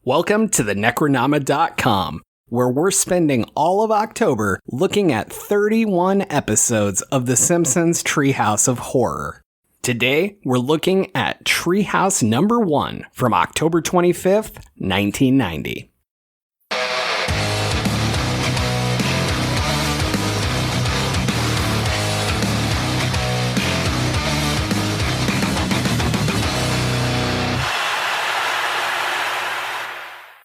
Welcome to the Necronama.com, where we're spending all of October looking at 31 episodes of The Simpsons Treehouse of Horror. Today, we're looking at Treehouse number 1 from October 25th, 1990.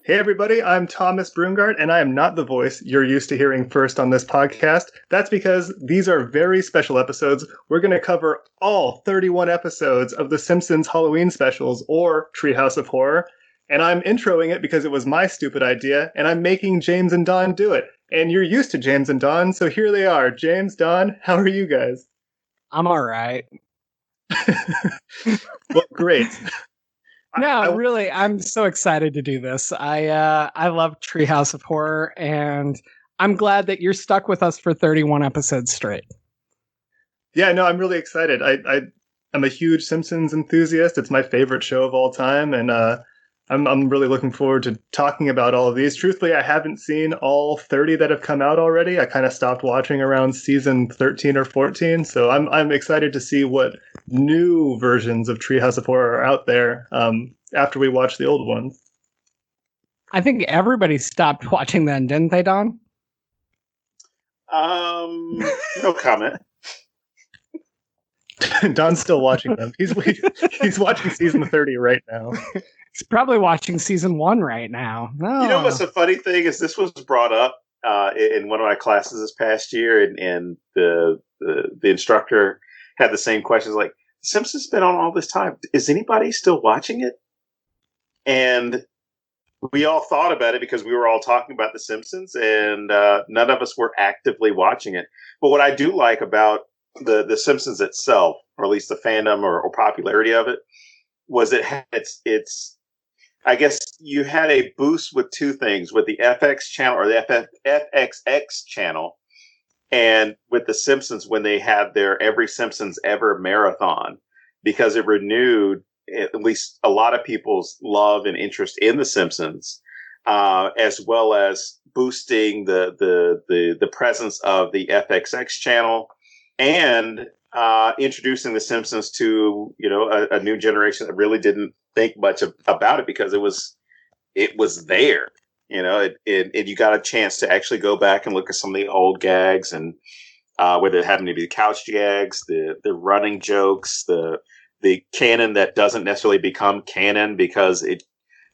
Hey everybody, I'm Thomas Brungardt, and I am not the voice you're used to hearing first on this podcast. That's because these are very special episodes. We're going to cover all 31 episodes of The Simpsons Halloween specials, or Treehouse of Horror. And I'm introing it because it was my stupid idea, and I'm making James and Don do it. And you're used to James and Don, so here they are. James, Don, how are you guys? I'm all right. Well, great. No, really, I'm so excited to do this. I love Treehouse of Horror, and I'm glad that you're stuck with us for 31 episodes straight. Yeah, no, I'm really excited. I'm a huge Simpsons enthusiast. It's my favorite show of all time, and I'm really looking forward to talking about all of these. Truthfully, I haven't seen all 30 that have come out already. I kind of stopped watching around season 13 or 14, so I'm excited to see what new versions of Treehouse of Horror are out there after we watch the old ones. I think everybody stopped watching then, didn't they, Don? No comment. Don's still watching them. He's watching season 30 right now. He's probably watching season 1 right now. No. You know what's the funny thing is this was brought up in one of my classes this past year, and the instructor had the same questions like, The Simpsons been on all this time. Is anybody still watching it? And we all thought about it because we were all talking about The Simpsons, and none of us were actively watching it. But what I do like about the Simpsons itself, or at least the fandom or popularity of it, was it's I guess you had a boost with two things, with the FX channel or the FXX channel, and with the Simpsons when they had their Every Simpsons Ever marathon, because it renewed at least a lot of people's love and interest in the Simpsons, as well as boosting the presence of the FXX channel and introducing the Simpsons to a new generation that really didn't think much about it because it was there. And you got a chance to actually go back and look at some of the old gags, and whether it happened to be the couch gags, the running jokes, the canon that doesn't necessarily become canon because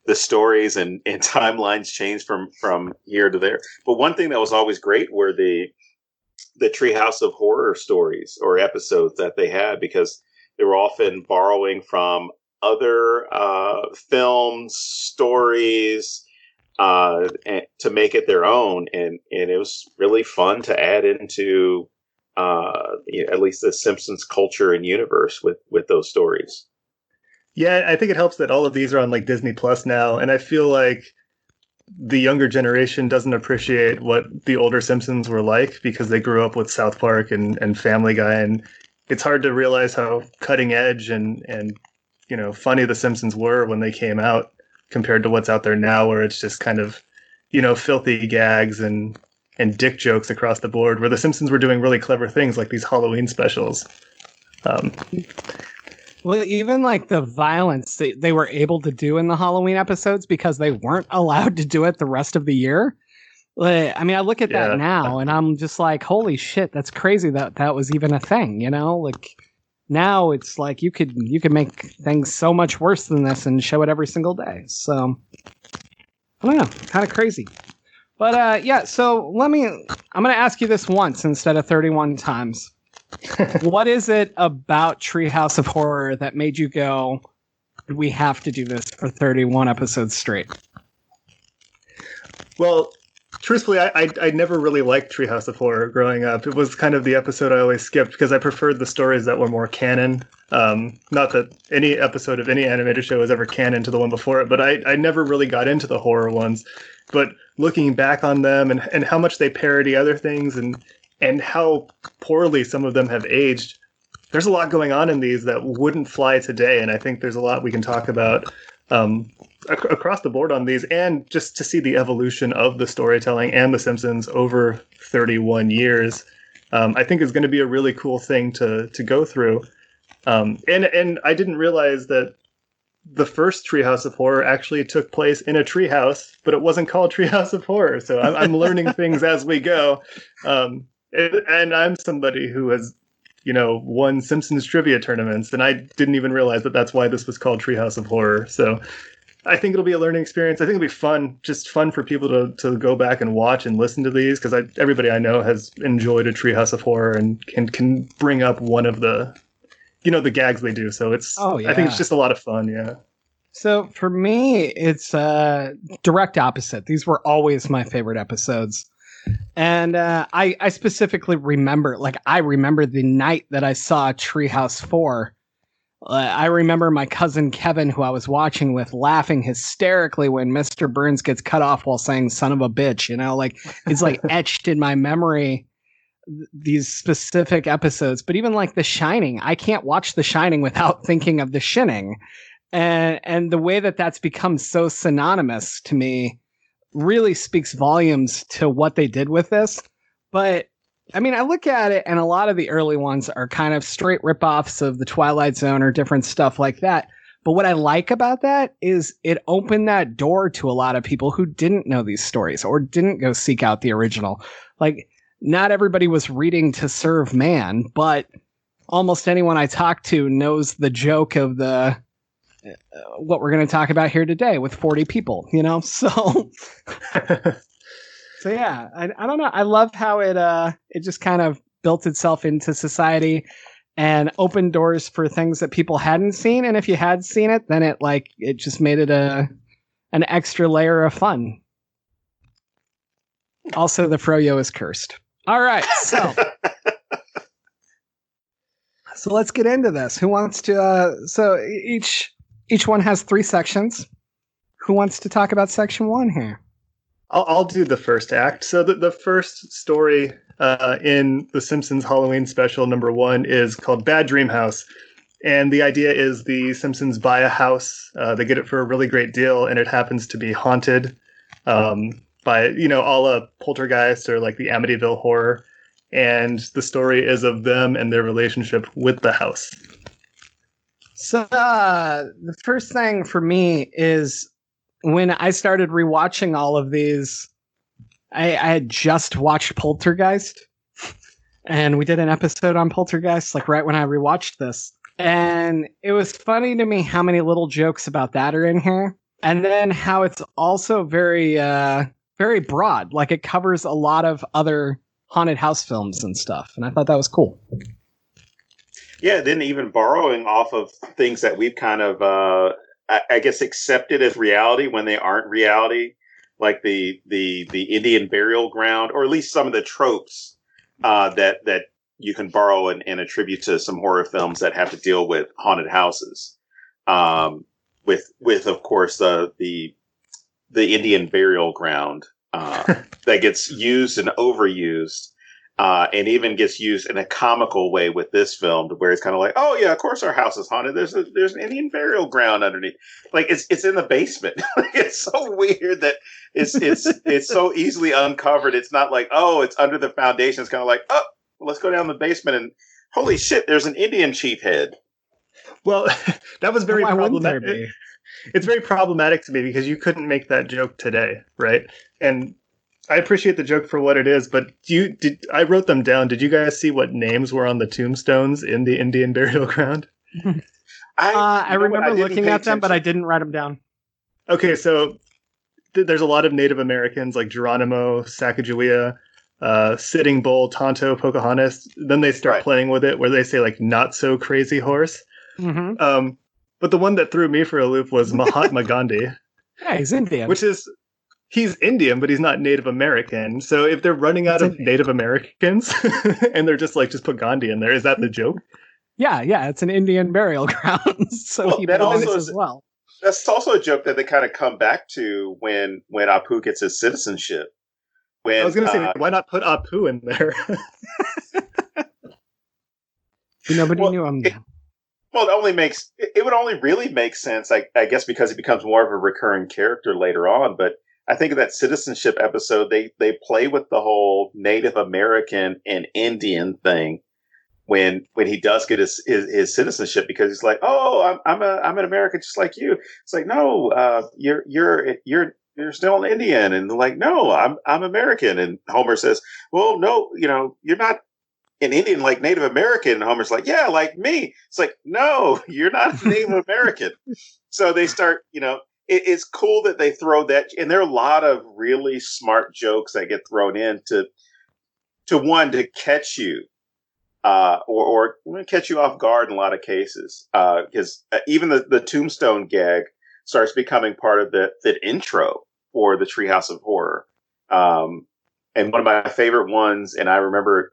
the stories and timelines change from here to there. But one thing that was always great were the Treehouse of Horror stories or episodes that they had, because they were often borrowing from other films, stories, to make it their own, and it was really fun to add into at least the Simpsons culture and universe with those stories. Yeah, I think it helps that all of these are on like Disney Plus now, and I feel like the younger generation doesn't appreciate what the older Simpsons were like because they grew up with South Park and Family Guy, and it's hard to realize how cutting edge and funny the Simpsons were when they came out compared to what's out there now, where it's just kind of filthy gags and dick jokes across the board, where the Simpsons were doing really clever things like these Halloween specials. Well, even like the violence they were able to do in the Halloween episodes because they weren't allowed to do it the rest of the year. I mean, I look at that now and I'm just like, holy shit, that's crazy that was even a thing, Like now it's like you could make things so much worse than this and show it every single day. So I don't know, kind of crazy. But so I'm going to ask you this once instead of 31 times. What is it about Treehouse of Horror that made you go, we have to do this for 31 episodes straight? Well, truthfully, I never really liked Treehouse of Horror growing up. It was kind of the episode I always skipped because I preferred the stories that were more canon. Not that any episode of any animated show was ever canon to the one before it, but I never really got into the horror ones. But looking back on them and how much they parody other things and how poorly some of them have aged, there's a lot going on in these that wouldn't fly today. And I think there's a lot we can talk about across the board on these, and just to see the evolution of the storytelling and The Simpsons over 31 years, I think is going to be a really cool thing to go through. And I didn't realize that the first Treehouse of Horror actually took place in a treehouse, but it wasn't called Treehouse of Horror. So I'm learning things as we go. And I'm somebody who has, won Simpsons trivia tournaments, and I didn't even realize that that's why this was called Treehouse of Horror. So I think it'll be a learning experience. I think it'll be fun, just fun for people to go back and watch and listen to these, because everybody I know has enjoyed a Treehouse of Horror and can bring up one of the the gags they do. So I think it's just a lot of fun. Yeah. So for me, it's direct opposite. These were always my favorite episodes. And I specifically remember, I remember the night that I saw Treehouse 4. I remember my cousin Kevin, who I was watching with, laughing hysterically when Mr. Burns gets cut off while saying son of a bitch. It's etched in my memory, these specific episodes. But even The Shining, I can't watch The Shining without thinking of The Shining. And the way that that's become so synonymous to me really speaks volumes to what they did with this. But I look at it, and a lot of the early ones are kind of straight ripoffs of the Twilight Zone or different stuff like that. But what I like about that is it opened that door to a lot of people who didn't know these stories or didn't go seek out the original. Not everybody was reading To Serve Man, but almost anyone I talk to knows the joke of the what we're going to talk about here today with 40 people, so yeah, I don't know. I love how it just kind of built itself into society and opened doors for things that people hadn't seen. And if you had seen it, then it just made it an extra layer of fun. Also, the Froyo is cursed. All right, so let's get into this. Who wants to? So each one has 3 sections. Who wants to talk about section 1 here? I'll do the first act. So the first story in the Simpsons Halloween special number 1 is called Bad Dream House. And the idea is the Simpsons buy a house. They get it for a really great deal, and it happens to be haunted by, all a Poltergeist or the Amityville Horror. And the story is of them and their relationship with the house. So the first thing for me is when I started rewatching all of these, I had just watched Poltergeist, and we did an episode on Poltergeist, right when I rewatched this. And it was funny to me how many little jokes about that are in here. And then how it's also very, very broad. It covers a lot of other haunted house films and stuff. And I thought that was cool. Yeah, then even borrowing off of things that we've kind of, I guess, accepted as reality when they aren't reality, like the Indian burial ground, or at least some of the tropes that you can borrow and attribute to some horror films that have to deal with haunted houses. With of course the Indian burial ground that gets used and overused. And even gets used in a comical way with this film, where it's kind of oh yeah, of course our house is haunted. There's an Indian burial ground underneath. It's in the basement. It's so weird that it's so easily uncovered. It's not oh, it's under the foundation. It's kind of oh, let's go down the basement and holy shit, there's an Indian chief head. Well, that was very problematic. It's very problematic to me because you couldn't make that joke today, right? And I appreciate the joke for what it is, but I wrote them down. Did you guys see what names were on the tombstones in the Indian burial ground? I remember looking at them, but I didn't write them down. Okay, so there's a lot of Native Americans like Geronimo, Sacagawea, Sitting Bull, Tonto, Pocahontas. Then they start playing with it where they say not so crazy horse. Mm-hmm. But the one that threw me for a loop was Mahatma Gandhi. Yeah, he's Indian. He's Indian, but he's not Native American. So if they're running out of Native Americans and they're just put Gandhi in there, is that the joke? Yeah, it's an Indian burial ground. So he also as well. That's also a joke that they kind of come back to when Apu gets his citizenship. I was going to say, why not put Apu in there? Nobody knew him. Well, it would only really make sense, I guess, because he becomes more of a recurring character later on. But I think of that citizenship episode, they play with the whole Native American and Indian thing when he does get his citizenship, because he's like, oh, I'm an American just like you. It's like, no, you're still an Indian, and they're like, no, I'm American. And Homer says, well, no, you're not an Indian like Native American. And Homer's like, yeah, like me. It's like, no, you're not Native American. So they start, it's cool that they throw that. And there are a lot of really smart jokes that get thrown in to catch you, or catch you off guard in a lot of cases. Because even the tombstone gag starts becoming part of the intro for the Treehouse of Horror. And one of my favorite ones, and I remember,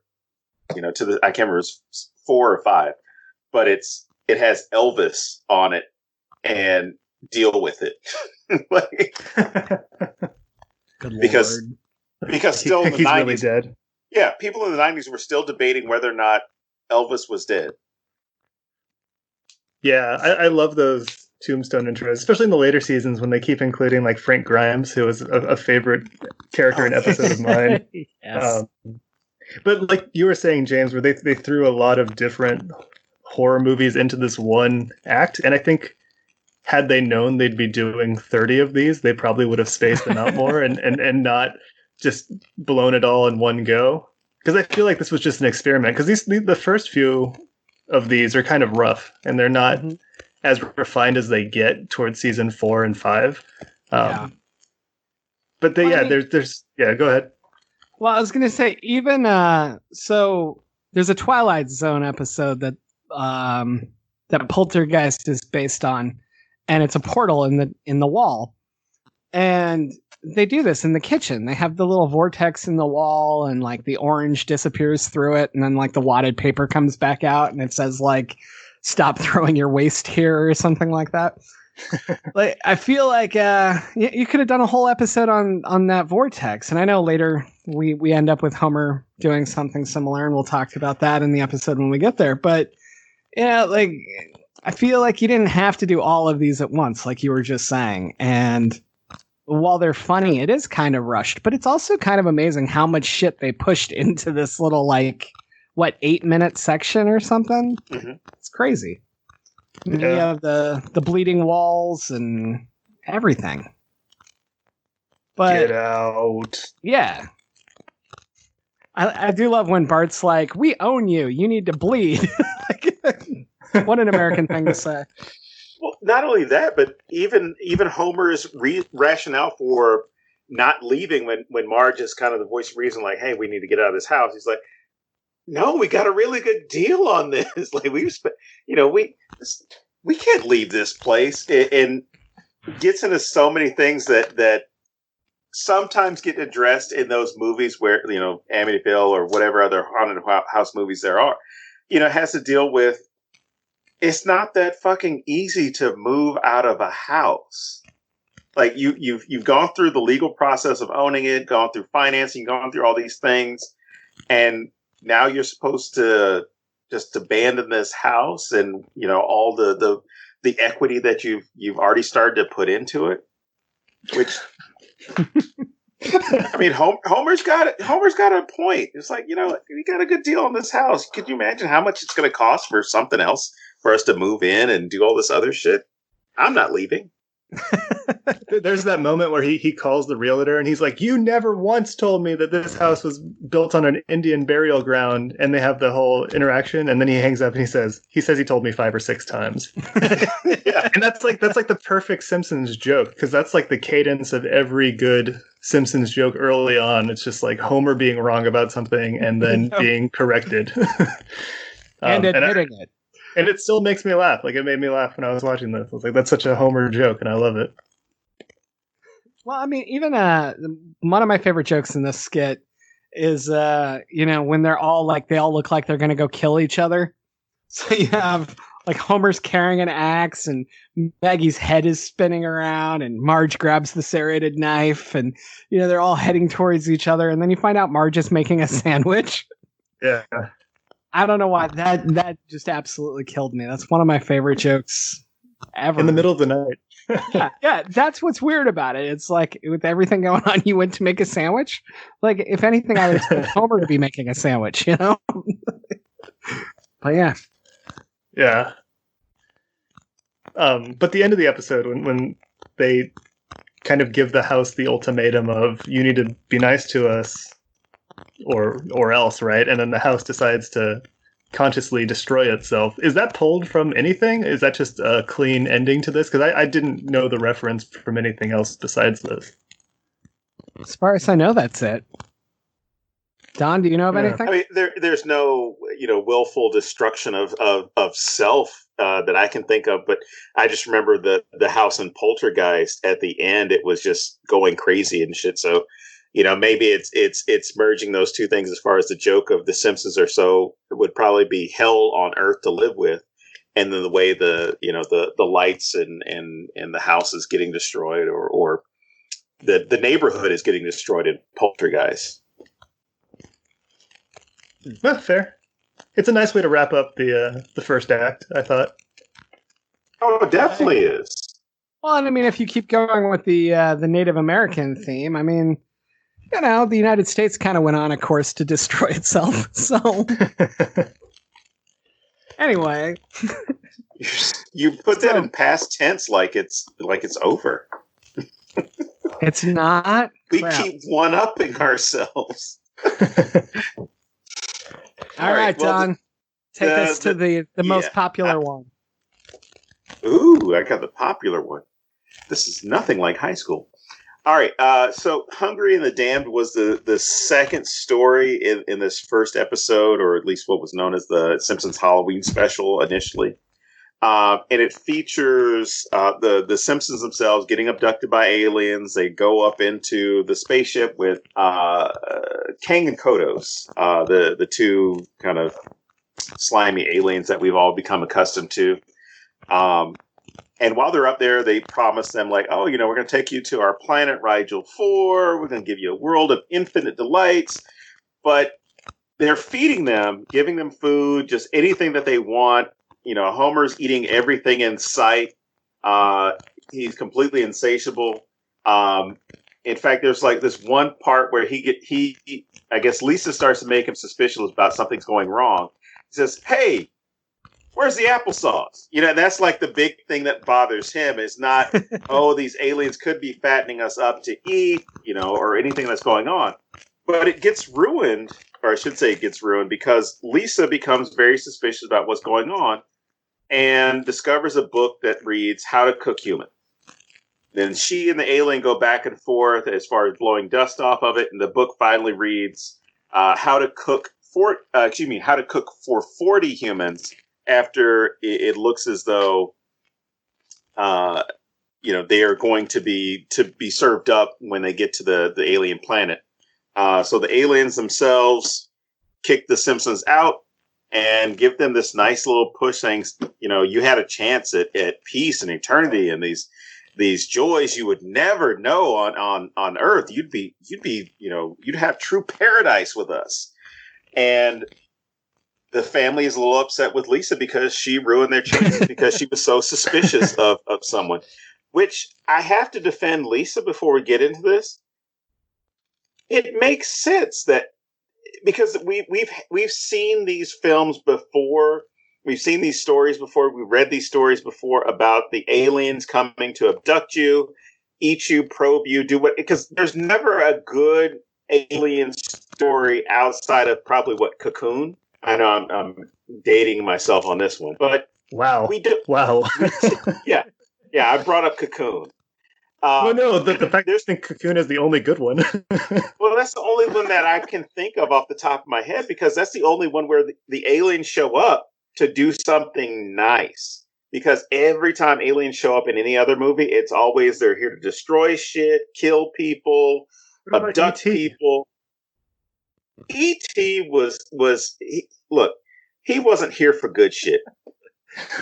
I can't remember, it's 4 or 5, but it has Elvis on it, and deal with it. Good because Lord. Still in the 90s, really dead. Yeah, people in the 90s were still debating whether or not Elvis was dead. Yeah, I love those Tombstone intros, especially in the later seasons when they keep including like Frank Grimes, who was a favorite character in episode of mine. Yes. But like you were saying, James, where they threw a lot of different horror movies into this one act, and I think had they known they'd be doing 30 of these, they probably would have spaced them out more and not just blown it all in one go. Because I feel like this was just an experiment. Because the first few of these are kind of rough, and they're not as refined as they get towards season 4 and 5. But there's go ahead. Well, I was going to say, even so there's a Twilight Zone episode that Poltergeist is based on, and it's a portal in the wall. And they do this in the kitchen. They have the little vortex in the wall, and like the orange disappears through it, and then like the wadded paper comes back out, and it says like, "Stop throwing your waste here," or something like that. Like, I feel like you could have done a whole episode on that vortex. And I know later we end up with Homer doing something similar, and we'll talk about that in the episode when we get there. But like, I feel like you didn't have to do all of these at once, like you were just saying. And while they're funny, it is kind of rushed, but it's also kind of amazing how much shit they pushed into this little 8-minute section or something. Mm-hmm. It's crazy. Yeah. You have the bleeding walls and everything. But get out. Yeah. I do love when Bart's like, "We own you. You need to bleed." What an American thing to say. Well, not only that, but even Homer's rationale for not leaving when Marge is kind of the voice of reason, like, "Hey, we need to get out of this house." He's like, "No, we got a really good deal on this. Like, we can't leave this place." And gets into so many things that sometimes get addressed in those movies where, Amityville or whatever other haunted house movies there are, has to deal with, it's not that fucking easy to move out of a house. Like, you've gone through the legal process of owning it, gone through financing, gone through all these things, and now you're supposed to just abandon this house and, all the equity that you've already started to put into it, which I mean, Homer's got a point. It's like, we got a good deal on this house. Could you imagine how much it's going to cost for something else for us to move in and do all this other shit? I'm not leaving. There's that moment where he calls the realtor and he's like, "You never once told me that this house was built on an Indian burial ground," and they have the whole interaction, and then he hangs up and he says he told me 5 or 6 times. Yeah. And that's like the perfect Simpsons joke, because that's like the cadence of every good Simpsons joke early on. It's just like Homer being wrong about something and then being corrected. And admitting it. And it still makes me laugh. Like, it made me laugh when I was watching this. I was like, that's such a Homer joke, and I love it. Well, I mean, even one of my favorite jokes in this skit is, when they're all like, they all look like they're going to go kill each other. So you have like Homer's carrying an axe, and Maggie's head is spinning around, and Marge grabs the serrated knife, and, they're all heading towards each other. And then you find out Marge is making a sandwich. Yeah. I don't know why that just absolutely killed me. That's one of my favorite jokes ever. In the middle of the night. yeah, that's what's weird about it. It's like with everything going on, you went to make a sandwich. Like, if anything, I would expect Homer to be making a sandwich, you know? But yeah. Yeah. But the end of the episode, when they kind of give the house the ultimatum of, you need to be nice to us or else, right? And then the house decides to consciously destroy itself. Is that pulled from anything? Is that just a clean ending to this? Because I didn't know the reference from anything else besides this. As far as I know, that's it. Don, do you know of anything? I mean, there's no willful destruction of self that I can think of, but I just remember the house in Poltergeist at the end. It was just going crazy and shit. So, maybe it's merging those two things as far as the joke of the Simpsons or so. It would probably be hell on earth to live with, and then the way the lights and the house is getting destroyed, or the neighborhood is getting destroyed in Poltergeist. Well, fair. It's a nice way to wrap up the first act, I thought. Oh, it definitely is. Well, and I mean, if you keep going with the Native American theme, I mean, the United States kind of went on a course to destroy itself. So, anyway, you put that in past tense, like it's over. It's not. We keep one-upping ourselves. All right, John. Take us to the most popular one. Ooh, I got the popular one. This is nothing like high school. All right, so Hungry and the Damned was the second story in this first episode, or at least what was known as the Simpsons Halloween special initially. And it features the Simpsons themselves getting abducted by aliens. They go up into the spaceship with Kang and Kodos, the two kind of slimy aliens that we've all become accustomed to. And while they're up there, they promise them, like, oh, we're going to take you to our planet, Rigel 4. We're going to give you a world of infinite delights. But they're feeding them, giving them food, just anything that they want. Homer's eating everything in sight. He's completely insatiable. In fact, there's like this one part where I guess Lisa starts to make him suspicious about something's going wrong. He says, "Hey, where's the applesauce?" That's like the big thing that bothers him. Is not, oh, these aliens could be fattening us up to eat, or anything that's going on. But it gets ruined, or I should say it gets ruined, because Lisa becomes very suspicious about what's going on and discovers a book that reads How to Cook Human. Then she and the alien go back and forth as far as blowing dust off of it, and the book finally reads How to Cook for 40 humans. After it looks as though they are going to be served up when they get to the alien planet. So the aliens themselves kick the Simpsons out and give them this nice little push, saying, you had a chance at peace and eternity and these joys you would never know on Earth. You'd have true paradise with us. And the family is a little upset with Lisa because she ruined their chances because she was so suspicious of someone. Which I have to defend Lisa before we get into this. It makes sense that because we've seen these films before, we've seen these stories before, we read these stories before about the aliens coming to abduct you, eat you, probe you, do what, because there's never a good alien story outside of probably Cocoon. I know I'm dating myself on this one, but wow, yeah, I brought up Cocoon. Well, no, the fact that you think Cocoon is the only good one. Well, that's the only one that I can think of off the top of my head, because that's the only one where the aliens show up to do something nice. Because every time aliens show up in any other movie, it's always they're here to destroy shit, kill people, abduct people. E.T. he wasn't here for good shit.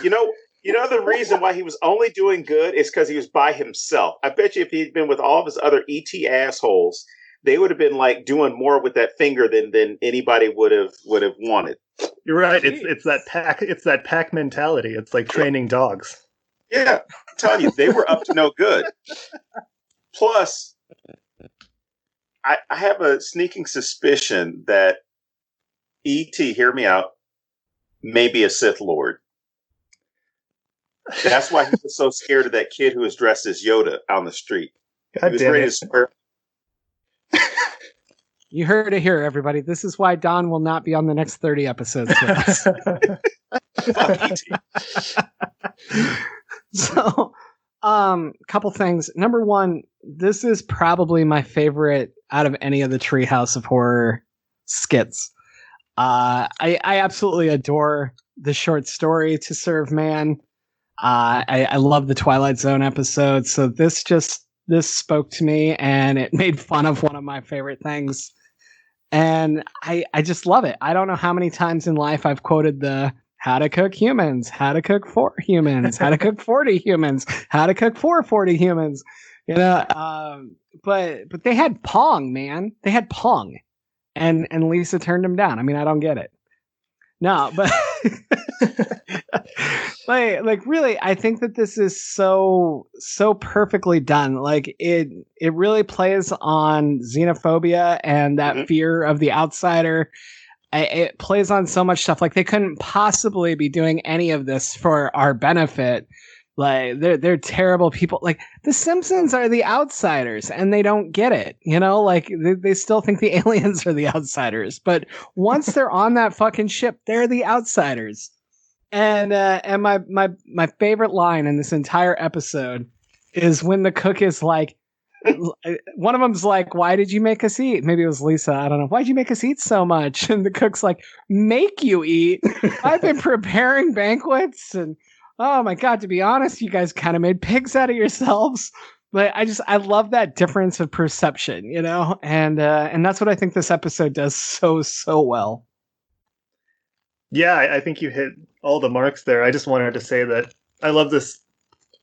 The reason why he was only doing good is because he was by himself. I bet you if he'd been with all of his other E.T. assholes, they would have been like doing more with that finger than anybody would have wanted. You're right. It's that pack mentality. It's like training dogs. Yeah, I'm telling you, they were up to no good. Plus, I have a sneaking suspicion that E.T., hear me out, may be a Sith Lord. That's why he was so scared of that kid who was dressed as Yoda on the street. God he was damn ready it. to swear. You heard it here, everybody. This is why Don will not be on the next 30 episodes with us. So, couple things. Number one, this is probably my favorite out of any of the Treehouse of Horror skits. I absolutely adore the short story To Serve Man. I love the Twilight Zone episode. So this spoke to me, and it made fun of one of my favorite things. And I just love it. I don't know how many times in life I've quoted the how to cook humans, how to cook for humans, how to cook 40 humans, how to cook for 40 humans. You know, but they had Pong, man. They had Pong. And Lisa turned him down. I mean, I don't get it. No, but like really, I think that this is so perfectly done. Like it really plays on xenophobia and that fear of the outsider. It plays on so much stuff. Like they couldn't possibly be doing any of this for our benefit. Like they're terrible people. Like the Simpsons are the outsiders and they don't get it, you know, like they still think the aliens are the outsiders, but once they're on that fucking ship, they're the outsiders. And my favorite line in this entire episode is when the cook is like, one of them's like, why did you make us eat? Maybe it was Lisa. I don't know. Why'd you make us eat so much? And the cook's like, make you eat. I've been preparing banquets and oh my God, to be honest, you guys kind of made pigs out of yourselves. But I love that difference of perception, you know? And that's what I think this episode does so well. Yeah, I think you hit all the marks there. I just wanted to say that I love this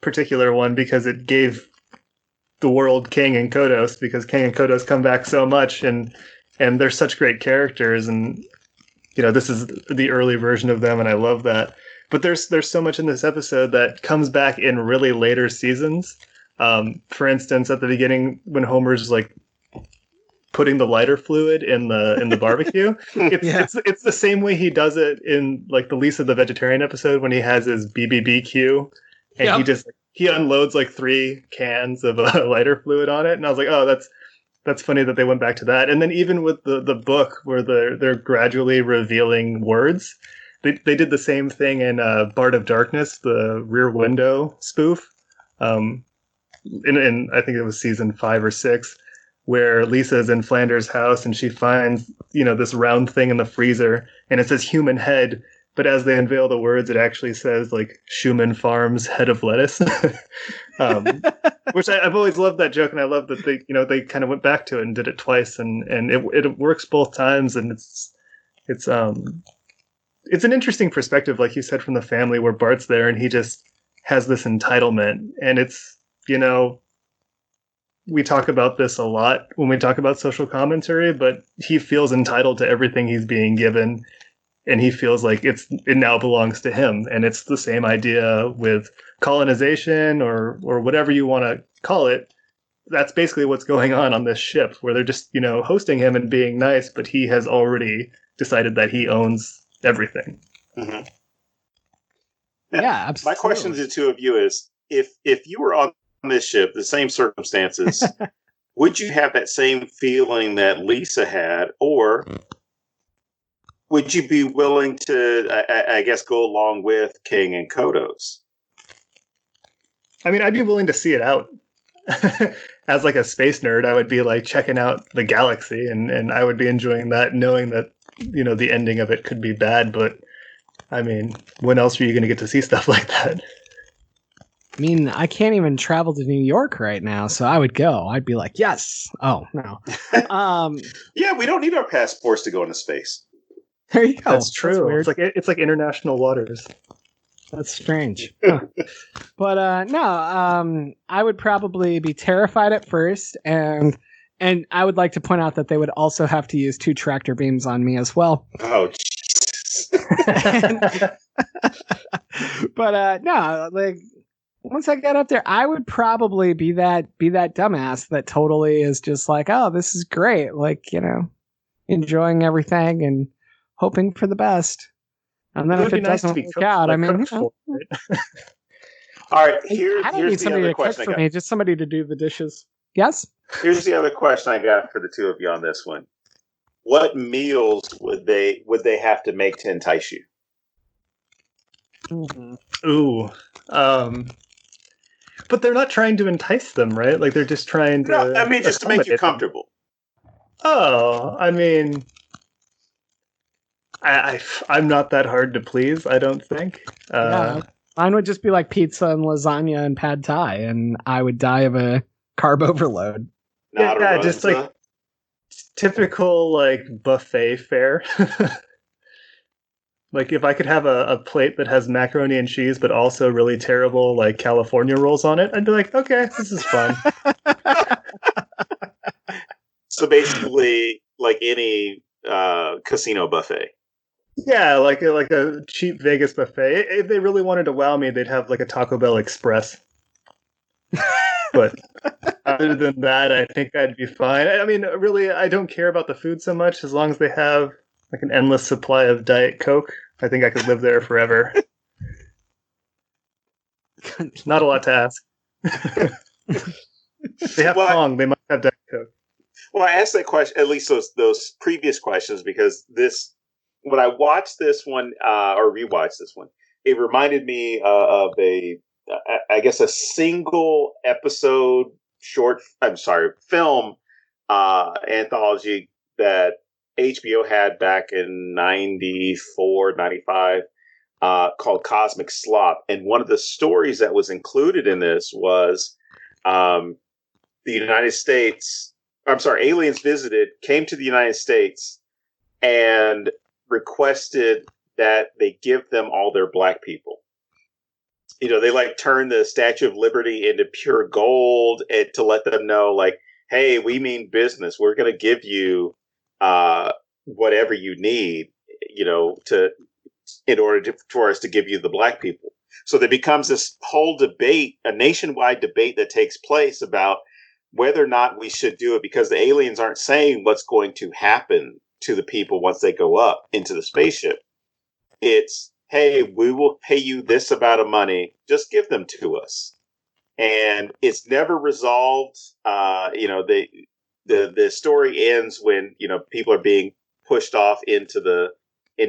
particular one because it gave the world King and Kodos, because King and Kodos come back so much and they're such great characters. And, you know, this is the early version of them and I love that. But there's so much in this episode that comes back in really later seasons. For instance, at the beginning when Homer's like putting the lighter fluid in the barbecue, it's the same way he does it in like the Lisa the Vegetarian episode when he has his BBBQ and he unloads like 3 cans of lighter fluid on it, and I was like, oh, that's funny that they went back to that. And then even with the book where they're gradually revealing words. They did the same thing in Bart of Darkness, the Rear Window spoof. In I think it was season 5 or 6, where Lisa's in Flanders' house and she finds, you know, this round thing in the freezer and it says human head, but as they unveil the words, it actually says like Schumann Farms head of lettuce. Which I've always loved that joke, and I love that they kind of went back to it and did it twice, and it works both times, and it's an interesting perspective, like you said, from the family, where Bart's there and he just has this entitlement. And it's, you know, we talk about this a lot when we talk about social commentary, but he feels entitled to everything he's being given. And he feels like it now belongs to him. And it's the same idea with colonization or whatever you want to call it. That's basically what's going on this ship, where they're just, you know, hosting him and being nice, but he has already decided that he owns everything. Mm-hmm. Yeah, absolutely. My question to the two of you is, if you were on this ship, the same circumstances, would you have that same feeling that Lisa had, or would you be willing to, I guess, go along with King and Kodos? I mean, I'd be willing to see it out. As like a space nerd, I would be like checking out the galaxy, and I would be enjoying that, knowing that, you know, the ending of it could be bad, but I mean, when else are you going to get to see stuff like that? I mean, I can't even travel to New York right now, so I would go. I'd be like, yes. Oh, no. Yeah, we don't need our passports to go into space. There you go. That's true. It's like international waters. That's strange. Huh. But no, I would probably be terrified at first, and I would like to point out that they would also have to use 2 tractor beams on me as well. Oh, Jesus. But no, like once I get up there, I would probably be that dumbass that totally is just like, oh, this is great, like, enjoying everything and hoping for the best. And then if it doesn't work out, I mean, all right, I don't need somebody to cook for me, just somebody to do the dishes. Yes? Here's the other question I got for the two of you on this one. What meals would they have to make to entice you? Mm-hmm. Ooh. But they're not trying to entice them, right? Like they're just trying to... No, I mean, just to make you comfortable. Oh, I mean... I'm not that hard to please, I don't think. Mine would just be like pizza and lasagna and pad thai, and I would die of a carb overload. Just like typical like buffet fare. Like if I could have a plate that has macaroni and cheese, but also really terrible like California rolls on it, I'd be like, okay, this is fun. So basically, like any casino buffet. Yeah, like a cheap Vegas buffet. If they really wanted to wow me, they'd have like a Taco Bell Express. But other than that, I think I'd be fine. I mean, really, I don't care about the food so much as long as they have like an endless supply of Diet Coke. I think I could live there forever. Not a lot to ask. They have Pong. They must have Diet Coke. Well, I asked that question, at least those previous questions, because when I watched this one or rewatched this one, it reminded me of a single episode film anthology that HBO had back in 94, 95 called Cosmic Slop. And one of the stories that was included in this was the United States, aliens came to the United States and requested that they give them all their black people. They like turn the Statue of Liberty into pure gold to let them know, like, hey, we mean business. We're going to give you whatever you need, for us to give you the black people. So there becomes this whole debate, a nationwide debate that takes place about whether or not we should do it, because the aliens aren't saying what's going to happen to the people once they go up into the spaceship. It's, hey, we will pay you this amount of money. Just give them to us. And it's never resolved. The story ends when, people are being pushed off into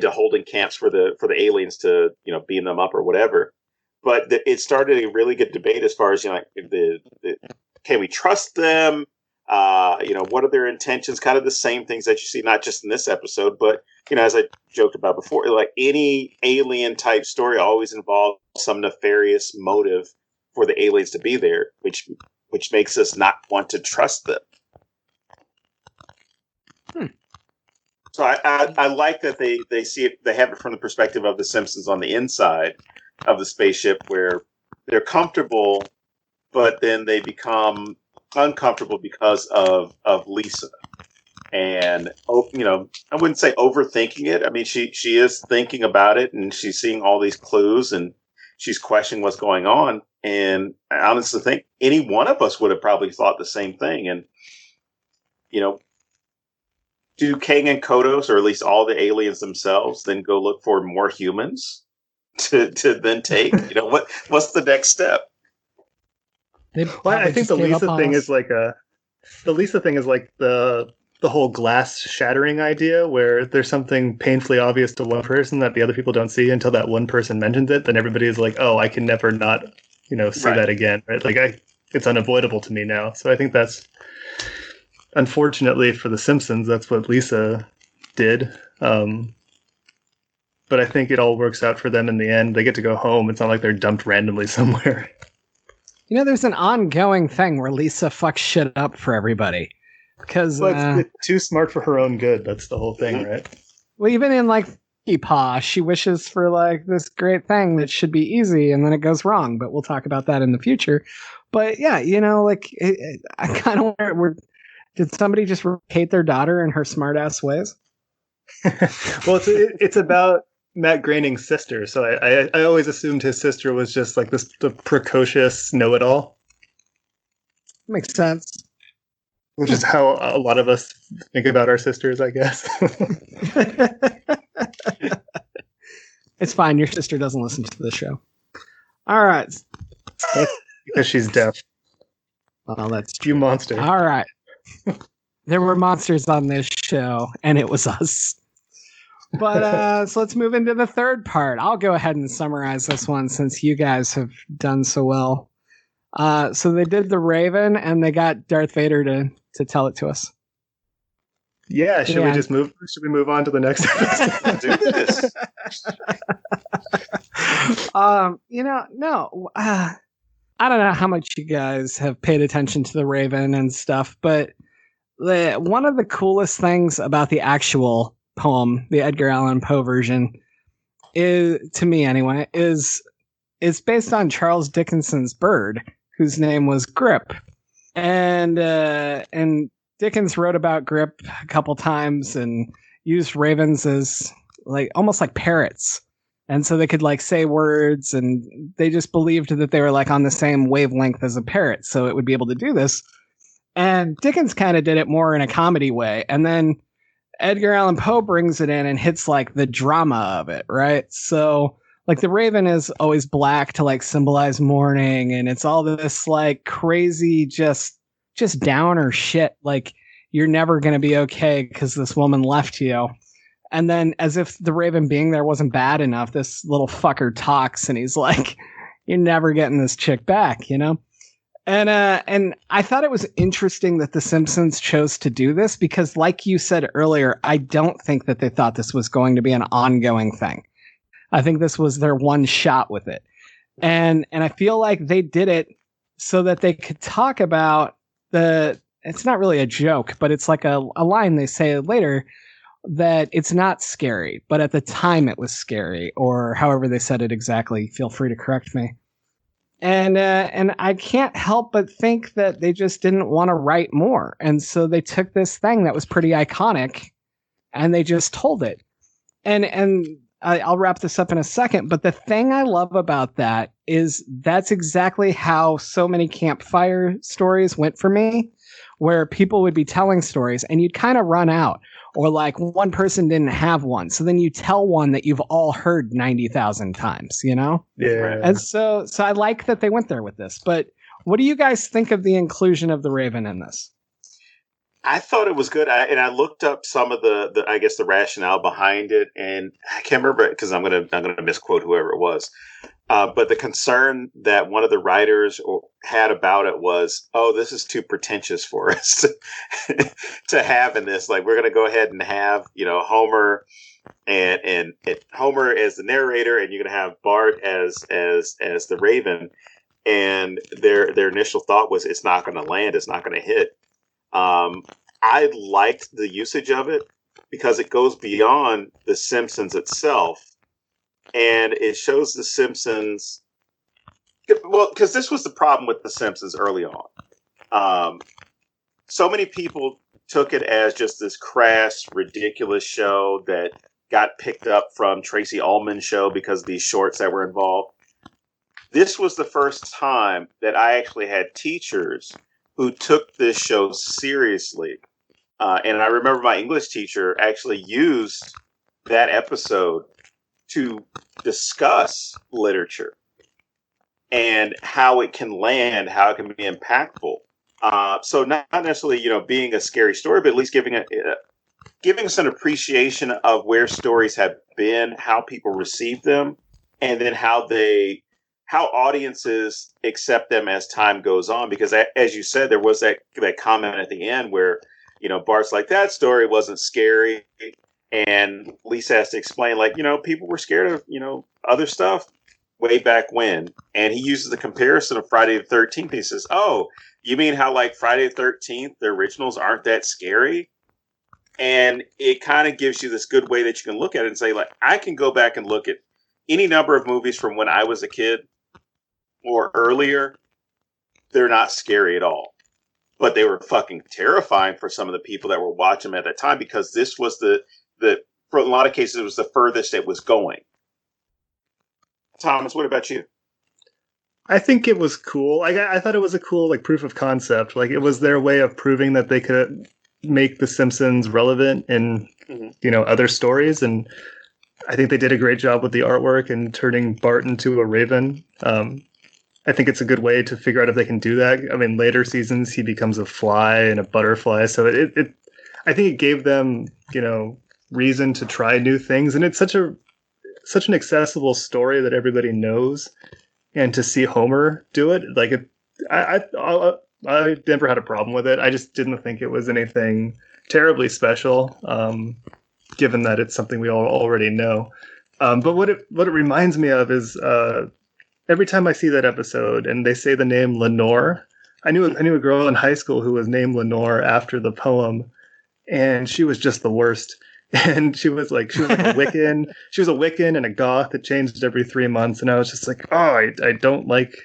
holding camps for the aliens to, beam them up or whatever. But it started a really good debate as far as, can we trust them? What are their intentions? Kind of the same things that you see, not just in this episode, but, as I joked about before, like any alien type story always involves some nefarious motive for the aliens to be there, which makes us not want to trust them. So I like that they see it, they have it from the perspective of the Simpsons on the inside of the spaceship, where they're comfortable, but then they become uncomfortable because of Lisa. And I wouldn't say overthinking it. I mean, she is thinking about it, and she's seeing all these clues, and she's questioning what's going on. And I honestly think any one of us would have probably thought the same thing. And do Kang and Kodos, or at least all the aliens themselves, then go look for more humans to then take? What's the next step? I think the Lisa thing is like the whole glass shattering idea, where there's something painfully obvious to one person that the other people don't see until that one person mentions it. Then everybody is like, oh, I can never not, see that again. Right? Like it's unavoidable to me now. So I think that's, unfortunately for the Simpsons, that's what Lisa did. But I think it all works out for them in the end. They get to go home. It's not like they're dumped randomly somewhere. There's an ongoing thing where Lisa fucks shit up for everybody. Because it's too smart for her own good. That's the whole thing, right? Well, even in like Paw, she wishes for like this great thing that should be easy, and then it goes wrong. But we'll talk about that in the future. But yeah, I kind of wonder, did somebody just hate their daughter and her smart ass ways? Well, it's about Matt Groening's sister, so I always assumed his sister was just like the precocious know-it-all. Makes sense. Which is how a lot of us think about our sisters, I guess. It's fine. Your sister doesn't listen to the show. All right. Because she's deaf. Well, that's you monster. All right. There were monsters on this show, and it was us. But so let's move into the third part. I'll go ahead and summarize this one since you guys have done so well. So they did the Raven, and they got Darth Vader to tell it to us. Yeah, should we just move? Should we move on to the next episode? Do this. No. I don't know how much you guys have paid attention to the Raven and stuff, but one of the coolest things about the actual poem, the Edgar Allan Poe version, is, to me anyway, is based on Charles Dickens's bird, whose name was Grip, and Dickens wrote about Grip a couple times and used ravens as almost like parrots. And so they could say words, and they just believed that they were on the same wavelength as a parrot. So it would be able to do this. And Dickens kind of did it more in a comedy way. And then Edgar Allan Poe brings it in and hits the drama of it. Right. So the raven is always black to symbolize mourning. And it's all this crazy, just downer shit. You're never going to be okay because this woman left you. And then, as if the raven being there wasn't bad enough, this little fucker talks, and he's like, "You're never getting this chick back," you know. And I thought it was interesting that The Simpsons chose to do this because, like you said earlier, I don't think that they thought this was going to be an ongoing thing. I think this was their one shot with it, and I feel like they did it so that they could talk about it's not really a joke, but it's a line they say later. That it's not scary, but at the time it was scary, or however they said it exactly. Feel free to correct me. And I can't help but think that they just didn't want to write more, and so they took this thing that was pretty iconic, and they just told it. And I'll wrap this up in a second. But the thing I love about that is that's exactly how so many campfire stories went for me, where people would be telling stories, and you'd kind of run out. Or one person didn't have one. So then you tell one that you've all heard 90,000 times, you know? Yeah. And so I like that they went there with this. But what do you guys think of the inclusion of the Raven in this? I thought it was good. I looked up some of the I guess the rationale behind it, and I can't remember because I'm gonna misquote whoever it was. But the concern that one of the writers had about it was, oh, this is too pretentious for us to have in this. We're going to go ahead and have, Homer and Homer as the narrator, and you're going to have Bart as the Raven. And their initial thought was, it's not going to land. It's not going to hit. I liked the usage of it because it goes beyond The Simpsons itself. And it shows The Simpsons, well, because this was the problem with The Simpsons early on. So many people took it as just this crass, ridiculous show that got picked up from Tracy Ullman's show because of these shorts that were involved. This was the first time that I actually had teachers who took this show seriously. And I remember my English teacher actually used that episode to discuss literature and how it can land, how it can be impactful. So not necessarily, being a scary story, but at least giving us an appreciation of where stories have been, how people receive them, and then how audiences accept them as time goes on. Because as you said, there was that comment at the end where, Bart's like, that story wasn't scary. And Lisa has to explain, people were scared of, other stuff way back when. And he uses the comparison of Friday the 13th. He says, oh, you mean how Friday the 13th, the originals aren't that scary? And it kind of gives you this good way that you can look at it and say, I can go back and look at any number of movies from when I was a kid or earlier. They're not scary at all. But they were fucking terrifying for some of the people that were watching them at that time, because this was the for a lot of cases, it was the furthest it was going. Thomas, what about you? I think it was cool. I thought it was a cool like proof of concept. Like it was their way of proving that they could make The Simpsons relevant in other stories, and I think they did a great job with the artwork and turning Bart into a raven. I think it's a good way to figure out if they can do that. I mean, later seasons he becomes a fly and a butterfly, so I think it gave them reason to try new things, and it's such an accessible story that everybody knows. And to see Homer do it, like I never had a problem with it. I just didn't think it was anything terribly special, given that it's something we all already know. But what it reminds me of is every time I see that episode and they say the name Lenore, I knew a girl in high school who was named Lenore after the poem, and she was just the worst. And she was a Wiccan. She was a Wiccan and a goth that changed every 3 months. And I was just like, oh, I don't like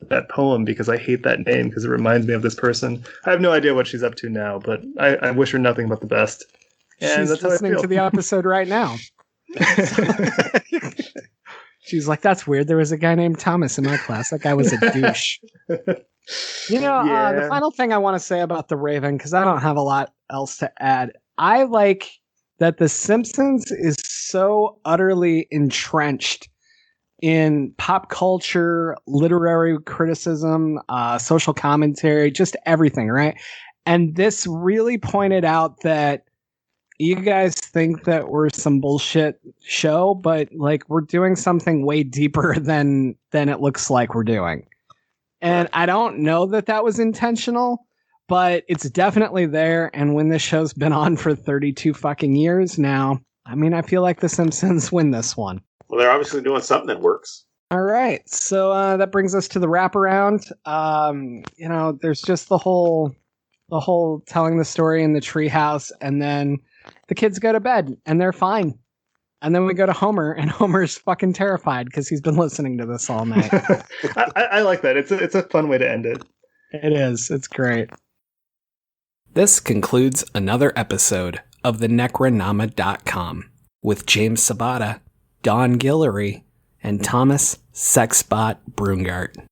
that poem because I hate that name because it reminds me of this person. I have no idea what she's up to now, but I wish her nothing but the best. And she's that's listening to the episode right now. She's like, that's weird. There was a guy named Thomas in my class. That guy was a douche. The final thing I want to say about the Raven, because I don't have a lot else to add. I like that The Simpsons is so utterly entrenched in pop culture, literary criticism, social commentary, just everything, right? And this really pointed out that you guys think that we're some bullshit show, but like we're doing something way deeper than it looks like we're doing. And I don't know that was intentional, but it's definitely there. And when this show's been on for 32 fucking years now, I mean, I feel like The Simpsons win this one. Well, they're obviously doing something that works. All right. So that brings us to the wraparound. There's just the whole telling the story in the treehouse, and then the kids go to bed and they're fine. And then we go to Homer, and Homer's fucking terrified because he's been listening to this all night. I like that. It's a fun way to end it. It is. It's great. This concludes another episode of the Necronama.com with James Sabata, Don Guillory, and Thomas Sexbot Brungardt.